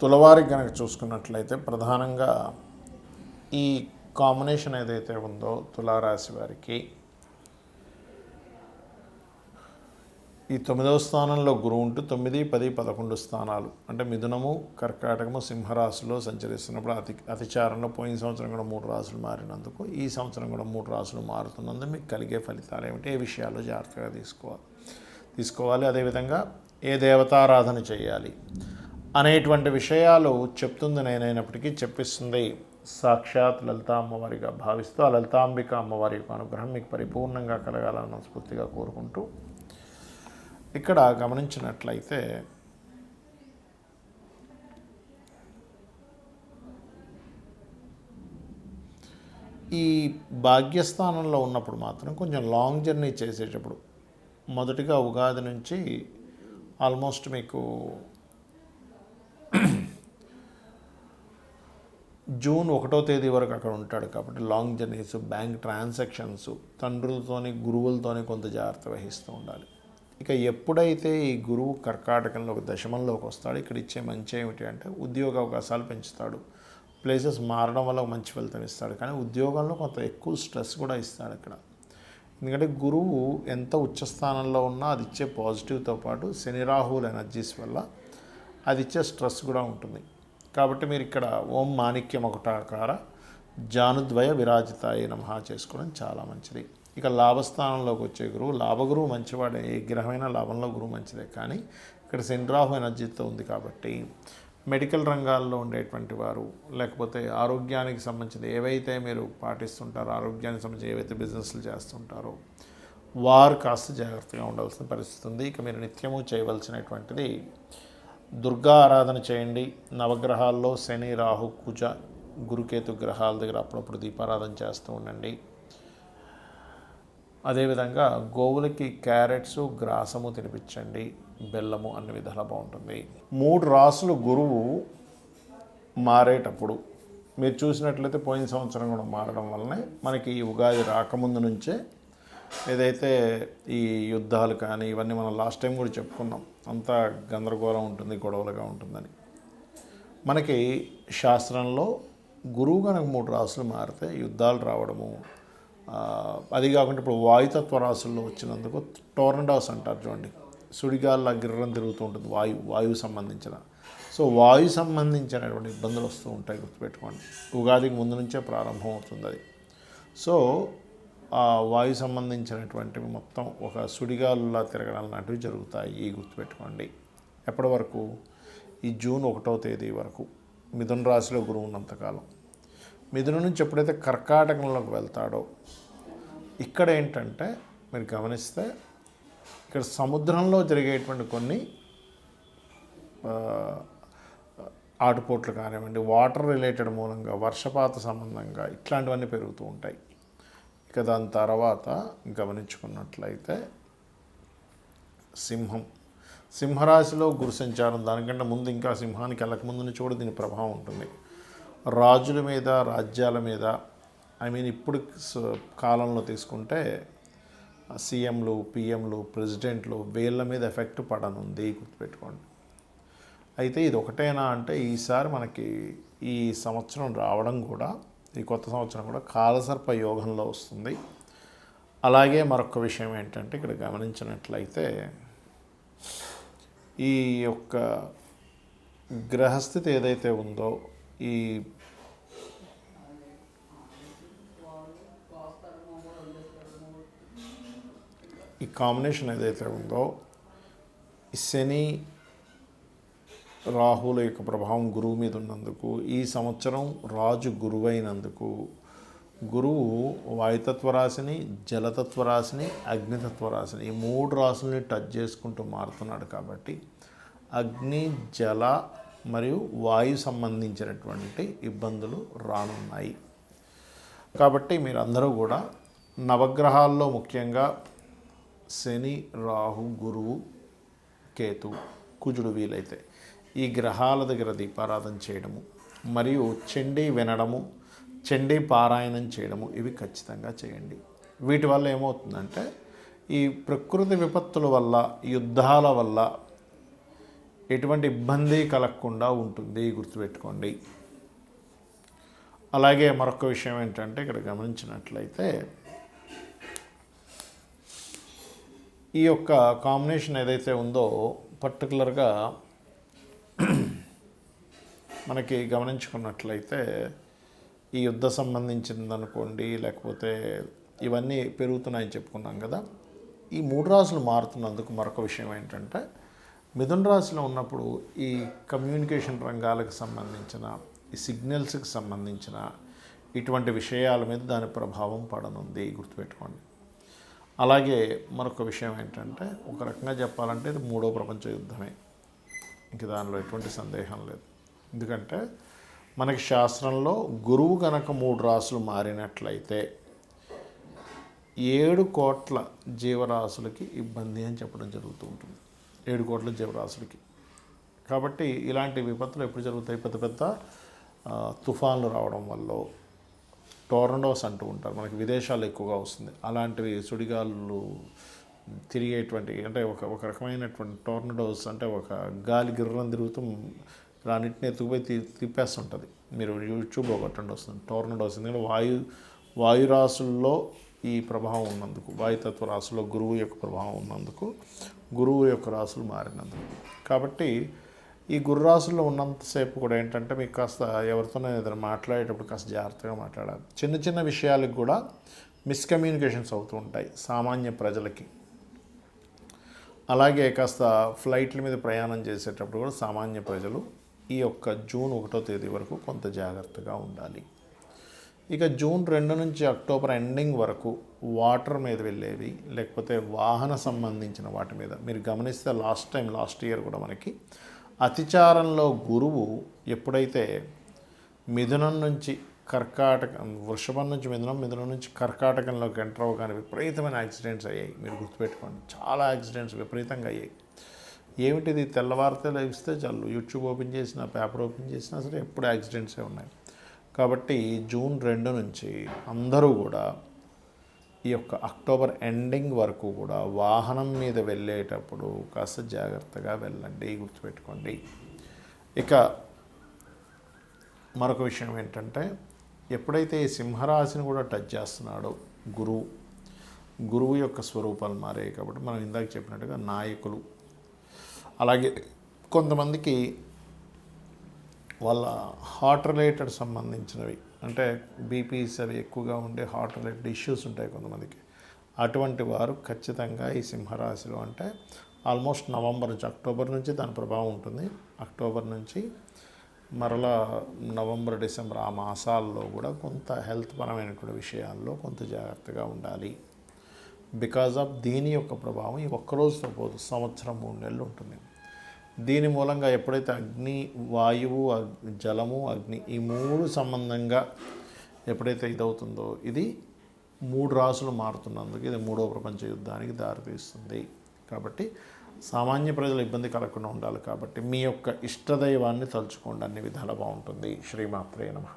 తులవారికి కనుక చూసుకున్నట్లయితే ప్రధానంగా ఈ కాంబినేషన్ ఏదైతే ఉందో తులారాశి వారికి ఈ 9వ స్థానంలో గురువు ఉంటూ 9, 10, 11 స్థానాలు అంటే మిథునము, కర్కాటకము, సింహరాశిలో సంచరిస్తున్నప్పుడు అతిచారంలో పోయిన సంవత్సరం కూడా 3 రాశులు మారినందుకు ఈ సంవత్సరం కూడా 3 రాశులు మారుతున్నందుకు మీకు కలిగే ఫలితాలు ఏమిటి, ఏ విషయాల్లో జాగ్రత్తగా తీసుకోవాలి అదేవిధంగా ఏ దేవతారాధన చేయాలి అనేటువంటి విషయాలు చెప్తుంది నేనైనప్పటికీ చెప్పిస్తుంది సాక్షాత్ లలితా అమ్మవారిగా భావిస్తూ ఆ లలితాంబిక అమ్మవారి యొక్క అనుగ్రహం మీకు పరిపూర్ణంగా కలగాలని మనస్ఫూర్తిగా కోరుకుంటూ ఇక్కడ గమనించినట్లయితే ఈ భాగ్యస్థానంలో ఉన్నప్పుడు మాత్రం కొంచెం లాంగ్ జర్నీ చేసేటప్పుడు మొదటిగా ఉగాది నుంచి ఆల్మోస్ట్ మీకు జూన్ 1వ తేదీ వరకు అక్కడ ఉంటాడు కాబట్టి లాంగ్ జర్నీస్, బ్యాంక్ ట్రాన్సాక్షన్స్, తండ్రులతోని గురువులతోని కొంత జాగ్రత్త వహిస్తూ ఉండాలి. ఇక ఎప్పుడైతే ఈ గురువు కర్కాటకంలో దశమంలోకి వస్తాడు, ఇక్కడ ఇచ్చే మంచి ఏమిటి అంటే ఉద్యోగ అవకాశాలు పెంచుతాడు, ప్లేసెస్ మారడం వల్ల మంచి ఫలితం ఇస్తాడు. కానీ ఉద్యోగంలో కొంత ఎక్కువ స్ట్రెస్ కూడా ఇస్తాడు ఇక్కడ. ఎందుకంటే గురువు ఎంత ఉచ్చస్థానంలో ఉన్నా అది ఇచ్చే పాజిటివ్తో పాటు శని రాహువుల ఎనర్జీస్ వల్ల అది ఇచ్చే స్ట్రెస్ కూడా ఉంటుంది. కాబట్టి మీరు ఇక్కడ ఓం మాణిక్యం ఒకటాకార జానుద్వయ విరాజితాయ నమః చేసుకోవడం చాలా మంచిది. ఇక లాభస్థానంలోకి వచ్చే గురువు, లాభగురువు మంచివాడే, ఏ గ్రహమైన లాభంలో గురువు మంచిదే. కానీ ఇక్కడ శని రాహు ఎనర్జీతో ఉంది కాబట్టి మెడికల్ రంగాల్లో ఉండేటువంటి వారు, లేకపోతే ఆరోగ్యానికి సంబంధించిన ఏవైతే మీరు పాటిస్తుంటారో, ఆరోగ్యానికి సంబంధించి ఏవైతే బిజినెస్లు చేస్తుంటారో వారు కాస్త జాగ్రత్తగా ఉండవలసిన పరిస్థితి ఉంది. ఇక మీరు నిత్యము చేయవలసినటువంటిది దుర్గా ఆరాధన చేయండి. నవగ్రహాల్లో శని, రాహు, కుజ, గురుకేతు గ్రహాల దగ్గర అప్పుడప్పుడు దీపారాధన చేస్తూ ఉండండి. అదేవిధంగా గోవులకి క్యారెట్స్, గ్రాసము తినిపించండి, బెల్లము, అన్ని విధాలా బాగుంటుంది. 3 రాసులు గురువు మారేటప్పుడు మీరు చూసినట్లయితే పోయిన సంవత్సరం కూడా మారడం వల్లనే మనకి ఈ ఉగాది రాకముందు నుంచే ఏదైతే ఈ యుద్ధాలు కానీ ఇవన్నీ మనం లాస్ట్ టైం కూడా చెప్పుకున్నాం, అంతా గందరగోళం ఉంటుంది, గొడవలుగా ఉంటుందని. మనకి శాస్త్రంలో గురువు కనుక 3 రాసులు మారితే యుద్ధాలు రావడము, అది కాకుండా ఇప్పుడు వాయుతత్వ రాసుల్లో వచ్చినందుకు టోర్నడోస్ అంటారు చూడండి, సుడిగాల్లో గిర్రం తిరుగుతూ ఉంటుంది, వాయువు సంబంధించిన. సో వాయు సంబంధించినటువంటి ఇబ్బందులు వస్తూ ఉంటాయి, గుర్తుపెట్టుకోండి. ఉగాదికి ముందు నుంచే ప్రారంభం అవుతుంది అది. సో ఆ వాయు సంబంధించినటువంటివి మొత్తం ఒక సుడిగాలులా తిరగడం లాంటివి జరుగుతాయి, గుర్తుపెట్టుకోండి. ఎప్పటి వరకు? ఈ జూన్ 1వ తేదీ వరకు మిథున రాశిలో గురువు ఉన్నంతకాలం. మిథున నుంచి ఎప్పుడైతే కర్కాటకంలోకి వెళ్తాడో ఇక్కడ ఏంటంటే మీరు గమనిస్తే ఇక్కడ సముద్రంలో జరిగేటువంటి కొన్ని ఆటుపోట్లు కానివ్వండి, వాటర్ రిలేటెడ్ మూలంగా, వర్షపాత సంబంధంగా ఇట్లాంటివన్నీ పెరుగుతూ ఉంటాయి. ఇక దాని తర్వాత గమనించుకున్నట్లయితే సింహరాశిలో గురు సంచారం, దానికంటే ముందు ఇంకా సింహానికి వెళ్ళకముందు నుంచి కూడా దీని ప్రభావం ఉంటుంది. రాజుల మీద, రాజ్యాల మీద, ఇప్పుడు కాలంలో తీసుకుంటే సీఎంలు, పిఎంలు, ప్రెసిడెంట్లు, వీళ్ళ మీద ఎఫెక్ట్ పడనుంది, గుర్తుపెట్టుకోండి. అయితే ఇది ఒకటేనా అంటే ఈసారి మనకి ఈ సంవత్సరం రావడం కూడా, ఈ కొత్త సంవత్సరం కూడా కాలసర్ప యోగంలో వస్తుంది. అలాగే మరొక విషయం ఏంటంటే ఇక్కడ గమనించినట్లయితే ఈ యొక్క గ్రహస్థితి ఏదైతే ఉందో, ఈ కాంబినేషన్ ఏదైతే ఉందో, ఈ శని రాహుల యొక్క ప్రభావం గురువు మీద ఉన్నందుకు, ఈ సంవత్సరం రాజు గురువైనందుకు, గురువు వాయుతత్వ రాశిని, జలతత్వ రాశిని, అగ్నితత్వ రాశిని, ఈ 3 రాశుల్ని టచ్ చేసుకుంటూ మారుతున్నాడు కాబట్టి అగ్ని, జల మరియు వాయు సంబంధించినటువంటి ఇబ్బందులు రానున్నాయి. కాబట్టి మీరందరూ కూడా నవగ్రహాల్లో ముఖ్యంగా శని, రాహు, గురువు, కేతు, కుజుడు వీలైతే ఈ గ్రహాల దగ్గర దీపారాధన చేయడము, మరియు చండీ వినడము, చండీ పారాయణం చేయడము, ఇవి ఖచ్చితంగా చేయండి. వీటి వల్ల ఏమవుతుందంటే ఈ ప్రకృతి విపత్తుల వల్ల, యుద్ధాల వల్ల ఎటువంటి ఇబ్బంది కలగకుండా ఉంటుంది, గుర్తుపెట్టుకోండి. అలాగే మరొక విషయం ఏంటంటే ఇక్కడ గమనించినట్లయితే ఈ యొక్క కాంబినేషన్ ఏదైతే ఉందో పర్టికులర్గా మనకి గమనించుకున్నట్లయితే ఈ యుద్ధ సంబంధించింది అనుకోండి, లేకపోతే ఇవన్నీ పెరుగుతున్నాయని చెప్పుకున్నాం కదా. ఈ 3 రాశులు మారుతున్నందుకు మరొక విషయం ఏంటంటే మిథున రాశిలో ఉన్నప్పుడు ఈ కమ్యూనికేషన్ రంగాలకు సంబంధించిన, ఈ సిగ్నల్స్కి సంబంధించిన ఇటువంటి విషయాల మీద దాని ప్రభావం పడనుంది, గుర్తుపెట్టుకోండి. అలాగే మరొక విషయం ఏంటంటే ఒక రకంగా చెప్పాలంటే ఇది 3వ ప్రపంచ యుద్ధమే, ఇంక దానిలో ఎటువంటి సందేహం లేదు. ఎందుకంటే మనకి శాస్త్రంలో గురువు కనుక 3 రాశులు మారినట్లయితే 7 కోట్ల జీవరాశులకి ఇబ్బంది అని చెప్పడం జరుగుతూ ఉంటుంది. 7 కోట్ల జీవరాశులకి. కాబట్టి ఇలాంటి విపత్తులు ఎప్పుడు జరుగుతాయి? పెద్ద పెద్ద తుఫాన్లు రావడం వల్ల, టోర్నడోస్ అంటూ ఉంటారు, మనకి విదేశాల్లో ఎక్కువగా వస్తుంది. అలాంటివి సుడిగాలు తిరిగేటువంటి, అంటే ఒక రకమైనటువంటి టోర్నడోస్, అంటే ఒక గాలి గిర్రం తిరుగుతూ అన్నింటిని ఎత్తుకుపోయి తిప్పేస్తుంటుంది. మీరు యూట్యూబ్లో కొట్టండి వస్తుంది టోర్నడోస్. ఎందుకంటే వాయురాశుల్లో ఈ ప్రభావం ఉన్నందుకు, వాయుతత్వ రాశుల్లో గురువు యొక్క ప్రభావం ఉన్నందుకు, గురువు యొక్క రాశులు మారినందుకు. కాబట్టి ఈ గురు రాశుల్లో ఉన్నంతసేపు కూడా ఏంటంటే మీకు కాస్త ఎవరితోనే ఏదైనా మాట్లాడేటప్పుడు కాస్త జాగ్రత్తగా మాట్లాడాలి. చిన్న చిన్న విషయాలకు కూడా మిస్కమ్యూనికేషన్స్ అవుతూ ఉంటాయి సామాన్య ప్రజలకి. అలాగే కాస్త ఫ్లైట్ల మీద ప్రయాణం చేసేటప్పుడు కూడా సామాన్య ప్రజలు ఈ యొక్క జూన్ 1వ తేదీ వరకు కొంత జాగ్రత్తగా ఉండాలి. ఇక జూన్ 2 నుంచి అక్టోబర్ ఎండింగ్ వరకు వాటర్ మీద వెళ్ళేవి, లేకపోతే వాహన సంబంధించిన వాటి మీద మీరు గమనిస్తే లాస్ట్ ఇయర్ కూడా మనకి అతిచారంలో గురువు ఎప్పుడైతే మిథునం నుంచి కర్కాటకం, వృషభం నుంచి మిథునం నుంచి కర్కాటకంలోకి ఎంటర్ అవ్వగానే విపరీతమైన యాక్సిడెంట్స్ అయ్యాయి. మీరు గుర్తుపెట్టుకోండి, చాలా యాక్సిడెంట్స్ విపరీతంగా అయ్యాయి. ఏమిటిది? తెల్లవారితే లేస్తే చాలు యూట్యూబ్ ఓపెన్ చేసినా, పేపర్ ఓపెన్ చేసినా సరే ఎప్పుడు యాక్సిడెంట్సే ఉన్నాయి. కాబట్టి జూన్ 2 నుంచి అందరూ కూడా ఈ యొక్క అక్టోబర్ ఎండింగ్ వరకు కూడా వాహనం మీద వెళ్ళేటప్పుడు కాస్త జాగ్రత్తగా వెళ్ళండి, గుర్తుపెట్టుకోండి. ఇక మరొక విషయం ఏంటంటే ఎప్పుడైతే ఈ సింహరాశిని కూడా టచ్ చేస్తున్నాడో గురువు యొక్క స్వరూపాలు మారాయి. కాబట్టి మనం ఇందాక చెప్పినట్టుగా నాయకులు, అలాగే కొంతమందికి వాళ్ళ హార్ట్ రిలేటెడ్ సంబంధించినవి, అంటే బీపీస్ అవి ఎక్కువగా ఉండే హార్ట్ రిలేటెడ్ ఇష్యూస్ ఉంటాయి కొంతమందికి. అటువంటి వారు ఖచ్చితంగా ఈ సింహరాశిలో, అంటే ఆల్మోస్ట్ నవంబర్ నుంచి, అక్టోబర్ నుంచి దాని ప్రభావం ఉంటుంది. అక్టోబర్ నుంచి మరలా నవంబర్, డిసెంబర్ ఆ మాసాల్లో కూడా కొంత హెల్త్ పరమైనటువంటి విషయాల్లో కొంత జాగ్రత్తగా ఉండాలి. బికాజ్ ఆఫ్ దీని యొక్క ప్రభావం ఈ ఒక్కరోజుతో పోదు, సంవత్సరం 3 నెలలు ఉంటుంది. దీని మూలంగా ఎప్పుడైతే అగ్ని, వాయువు, జలము, అగ్ని ఈ 3 సంబంధంగా ఎప్పుడైతే ఇదవుతుందో ఇది 3 రాశులు మారుతున్నందుకు ఇది 3వ ప్రపంచ యుద్ధానికి దారితీస్తుంది. కాబట్టి సామాన్య ప్రజలు ఇబ్బంది కలగకుండా ఉండాలి. కాబట్టి మీ యొక్క ఇష్టదైవాన్ని తలుచుకోండి, అన్ని విధాలు బాగుంటుంది. శ్రీమాత్రే నమః.